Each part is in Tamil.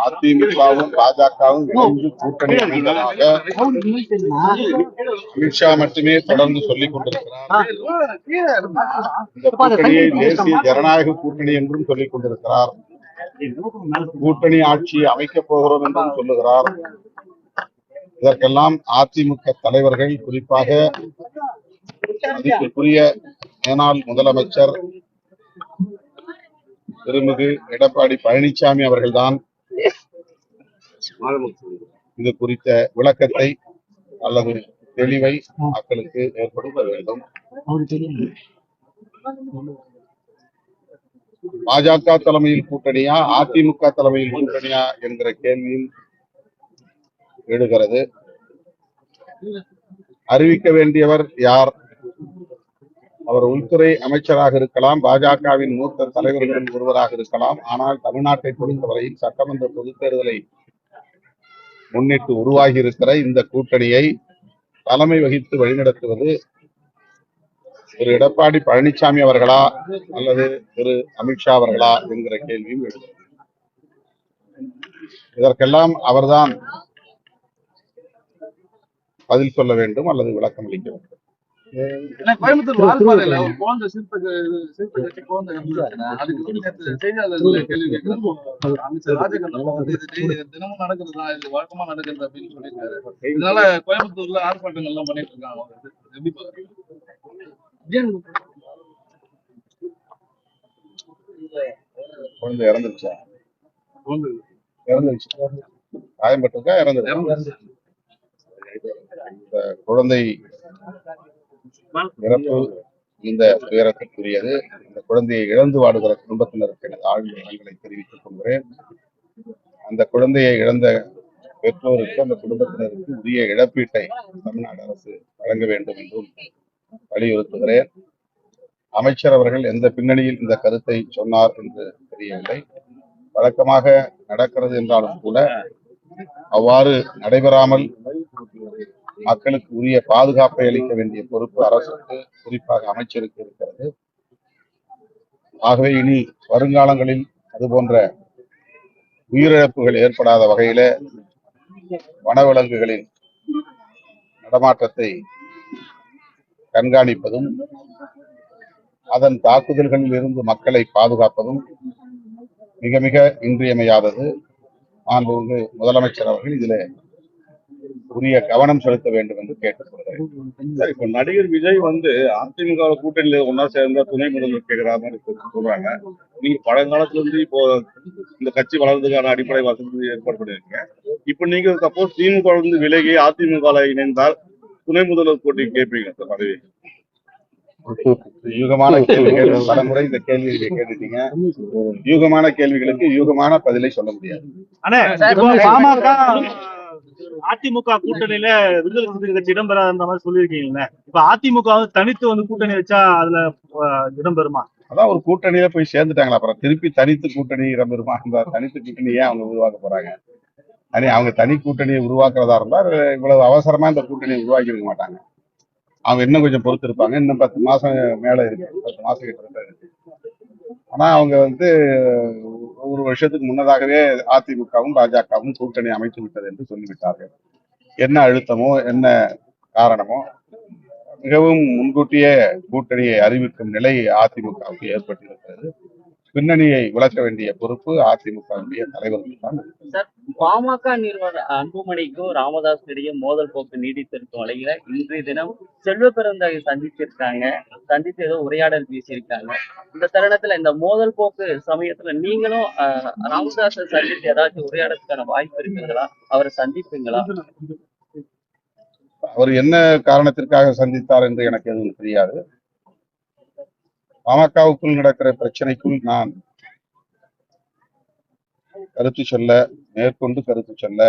அதிமுகவும் பாஜகவும் இணைந்து கூட்டணி அமைந்ததாக அமித்ஷா மட்டுமே தொடர்ந்து சொல்லிக் கொண்டிருக்கிறார். இந்த கூட்டணியை தேசிய ஜனநாயக கூட்டணி என்றும் சொல்லிக் கொண்டிருக்கிறார். கூட்டணி ஆட்சி அமைக்கப் போகிறோம் என்றும் சொல்லுகிறார். இதற்கெல்லாம் அதிமுக தலைவர்கள், குறிப்பாக மதிப்புக்குரிய மேனாள் முதலமைச்சர் திருமிகு எடப்பாடி பழனிசாமி அவர்கள்தான் இது குறித்த விளக்கத்தை அல்லது தெளிவை மக்களுக்கு ஏற்படுத்த வேண்டும். பாஜக தலைமையில் கூட்டணியா, அதிமுக தலைமையில் கூட்டணியா என்கிற கேள்வியும் எழுகிறது. அறிவிக்க வேண்டியவர் யார்? அவர் உள்துறை அமைச்சராக இருக்கலாம், பாஜகவின் மூத்த தலைவர்களில் ஒருவராக இருக்கலாம். ஆனால் தமிழ்நாட்டை பொறுத்தவரையில் சட்டமன்ற பொதுத் தேர்தலை முன்னிட்டு உருவாகி இருக்கிற இந்த கூட்டணியை தலைமை வகித்து வழிநடத்துவது திரு எடப்பாடி பழனிசாமி அவர்களா அல்லது திரு அமித்ஷா அவர்களா என்கிற கேள்வியும் எழுகிறது. இதற்கெல்லாம் அவர்தான் பதில் சொல்ல வேண்டும் அல்லது விளக்கம் அளிக்க வேண்டும். கோயம்புத்தூர் வால்பாறையில ஒரு குழந்தை அமைச்சர் ராஜகண்ணன் தினமும் நடக்கிறதா, இது வழக்கமா நடக்கிறது அப்படின்னு சொல்லியிருக்காரு. இதனால கோயம்புத்தூர்ல ஆர்ப்பாட்டங்கள் எல்லாம் பண்ணிட்டு இருக்காங்க. எப்படி குழந்தை இறந்துருச்சா? இறந்துருச்சு. காயம்பட்டிருக்கா? இறந்துருச்சு. இந்த குழந்தை இறப்பு இந்த துயரத்திற்குரியது. இந்த குழந்தையை இழந்து வாடுகிற குடும்பத்தினருக்கு எனது ஆழ்ந்த நலன்களை தெரிவித்துக் கொள்கிறேன். அந்த குழந்தையை இழந்த பெற்றோருக்கு, அந்த குடும்பத்தினருக்கு உரிய இழப்பீட்டை தமிழ்நாடு அரசு வழங்க வேண்டும் என்றும் வலியுறுத்துகிறேன். அமைச்சர் அவர்கள் எந்த பின்னணியில் இந்த கருத்தை சொன்னார் என்று தெரியவில்லை. வழக்கமாக நடக்கிறது என்றாலும் கூட அவ்வாறு நடைபெறாமல் மக்களுக்கு உரிய பாதுகாப்பை அளிக்க வேண்டிய பொறுப்பு அரசுக்கு, குறிப்பாக அமைச்சருக்கு இருக்கிறது. ஆகவே இனி வருங்காலங்களில் அதுபோன்ற உயிரிழப்புகள் ஏற்படாத வகையில வனவிலங்குகளின் நடமாட்டத்தை கண்காணிப்பதும் அதன் தாக்குதல்களில் இருந்து மக்களை பாதுகாப்பதும் மிக மிக இன்றியமையாதது. மாண்புமிகு முதலமைச்சர் அவர்கள் இதில் உரிய கவனம் செலுத்த வேண்டும் என்று கேட்டுக்கொள்கிறேன். இப்ப நடிகர் விஜய் அதிமுக கூட்டணியில ஒன்னா சேர்ந்தா துணை முதல்வர் கேட்கிற மாதிரி சொல்றாங்க. நீங்க பழங்காலத்துல இருந்து இப்போ இந்த கட்சி வளர்றதுக்கான அடிப்படை வசதி ஏற்பாடு பண்ணிருக்கீங்க. இப்ப நீங்க சப்போஸ் திமுக விலகி அதிமுக இணைந்தால் துணை முதல்வர் போட்டி கேட்பீங்க சார்? பதவி யூகமான கேள்விகள் பல முறை இந்த கேள்வியை கேட்டுட்டீங்க. யூகமான கேள்விகளுக்கு யூகமான பதிலை சொல்ல முடியாது. அதிமுக கூட்டணியில விடுதலை சிறுத்தைகள் கட்சி இடம்பெறாத மாதிரி சொல்லியிருக்கீங்க. இப்ப அதிமுக தனித்து கூட்டணி வச்சா அதுல இடம்பெறுமா? அதான் ஒரு கூட்டணியில போய் சேர்ந்துட்டாங்களா, அப்புறம் திருப்பி தனித்து கூட்டணி இடம்பெறுமா? அந்த தனித்து கூட்டணியே அவங்க உருவாக்க போறாங்க. அவங்க தனி கூட்டணியை உருவாக்குறதா இருந்தா இவ்வளவு அவசரமா இந்த கூட்டணியை உருவாக்கி இருக்க மாட்டாங்க. அவங்க இன்னும் கொஞ்சம் பொறுத்து இருப்பாங்க. இன்னும் 10 மாசம் மேல இருக்கு, 10 மாசம் கிட்ட இருக்கு. ஆனா அவங்க ஒரு வருஷத்துக்கு முன்னதாகவே அதிமுகவும் பாஜகவும் கூட்டணி அமைத்து விட்டது என்று சொல்லிவிட்டார்கள். என்ன அழுத்தமோ என்ன காரணமோ மிகவும் முன்கூட்டியே கூட்டணியை அறிவிக்கும் நிலை அதிமுகவுக்கு ஏற்பட்டிருக்கிறது. பின்னணியை விளக்க வேண்டிய பொறுப்பு அதிமுகவுடைய தலைவர்கள் தான். பாமக நிறுவனர் அன்புமணிக்கும் ராமதாஸ் இடையே மோதல் போக்கு நீடித்திருக்கும் வகையில இன்றைய தினம் செல்வ பெருந்தகை சந்தித்து ஏதோ உரையாடல் பேசியிருக்காங்க. இந்த தருணத்துல இந்த மோதல் போக்கு சமயத்துல நீங்களும் ராமதாஸை சந்தித்து ஏதாச்சும் உரையாடலுக்கான வாய்ப்பு இருக்குங்களா? அவரை சந்திப்பீங்களா? அவர் என்ன காரணத்திற்காக சந்தித்தார் என்று எனக்கு எதுவும் தெரியாது. பாமகவுக்குள் நடக்கிற பிரச்சனைக்குள் நான் மேற்கொண்டு கருத்து சொல்ல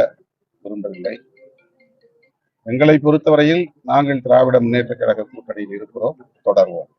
விரும்பவில்லை. எங்களை பொறுத்தவரையில் நாங்கள் திராவிட முன்னேற்ற கழக கூட்டணியில் இருக்கிறோம், தொடர்வோம்.